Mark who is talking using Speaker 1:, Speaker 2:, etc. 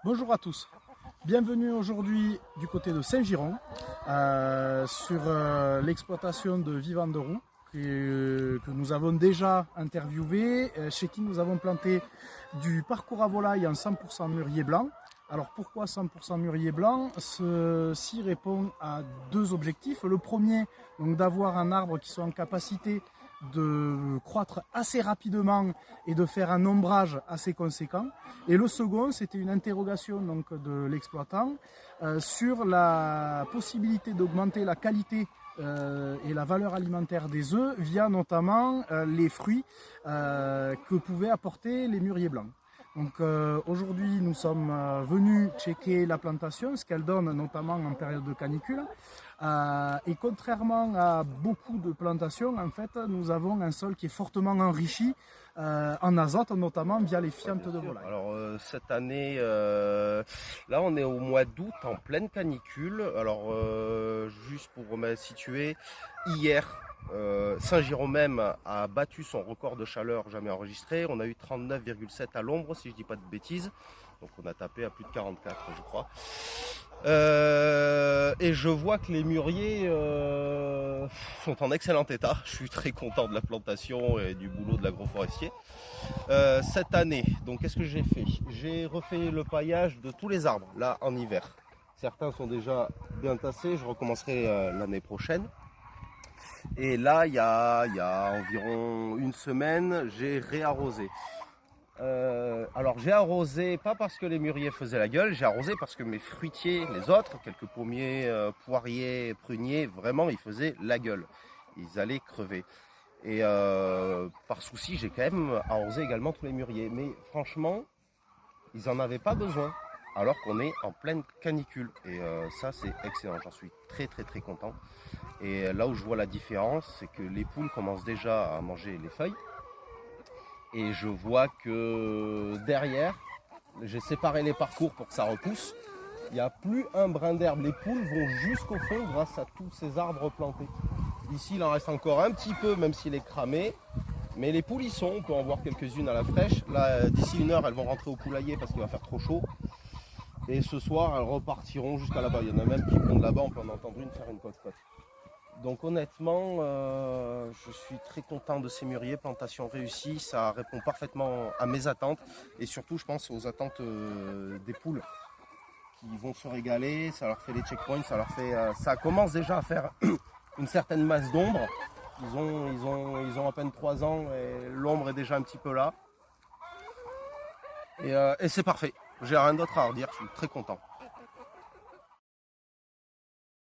Speaker 1: Bonjour à tous, bienvenue aujourd'hui du côté de Saint-Giron sur l'exploitation de Vivant de Roux que nous avons déjà interviewé, chez qui nous avons planté du parcours à volaille en 100% mûrier blanc. Alors pourquoi 100% mûrier blanc? Ceci répond à deux objectifs. Le premier, donc d'avoir un arbre qui soit en capacité de croître assez rapidement et de faire un ombrage assez conséquent. Et le second, c'était une interrogation donc de l'exploitant sur la possibilité d'augmenter la qualité et la valeur alimentaire des œufs via notamment les fruits que pouvaient apporter les mûriers blancs. Donc aujourd'hui nous sommes venus checker la plantation, ce qu'elle donne notamment en période de canicule. Et contrairement à beaucoup de plantations, en fait, nous avons un sol qui est fortement enrichi en azote, notamment via les fientes de volaille.
Speaker 2: Alors cette année, là on est au mois d'août en pleine canicule. Alors juste pour me situer, hier Saint-Giron même a battu son record de chaleur jamais enregistré. On a eu 39,7 à l'ombre si je dis pas de bêtises. Donc on a tapé à plus de 44 je crois. Et je vois que les mûriers sont en excellent état. Je suis très content de la plantation et du boulot de l'agroforestier. Cette année, donc qu'est-ce que j'ai fait? J'ai refait le paillage de tous les arbres, là en hiver. Certains sont déjà bien tassés, je recommencerai l'année prochaine. Et là, il y a environ une semaine, j'ai réarrosé. Alors j'ai arrosé pas parce que les mûriers faisaient la gueule, j'ai arrosé parce que mes fruitiers, les autres, quelques pommiers, poiriers, pruniers, vraiment ils faisaient la gueule. Ils allaient crever. Et par souci, j'ai quand même arrosé également tous les mûriers. Mais franchement, ils n'en avaient pas besoin, alors qu'on est en pleine canicule. Et ça, c'est excellent. J'en suis très très content. Et là où je vois la différence, c'est que les poules commencent déjà à manger les feuilles. Et je vois que derrière, j'ai séparé les parcours pour que ça repousse. Il n'y a plus un brin d'herbe. Les poules vont jusqu'au fond grâce à tous ces arbres plantés. Ici, il en reste encore un petit peu, même s'il est cramé. Mais les poules y sont. On peut en voir quelques-unes à la fraîche. Là, d'ici une heure, elles vont rentrer au poulailler parce qu'il va faire trop chaud. Et ce soir, elles repartiront jusqu'à là-bas. Il y en a même qui vont de là-bas. On peut en entendre une faire une côte-côte. Donc honnêtement, je suis très content de ces mûriers, plantation réussie, ça répond parfaitement à mes attentes et surtout je pense aux attentes des poules qui vont se régaler, ça leur fait les checkpoints, ça commence déjà à faire une certaine masse d'ombre. Ils ont à peine 3 ans et l'ombre est déjà un petit peu là. Et c'est parfait, j'ai rien d'autre à redire, je suis très content.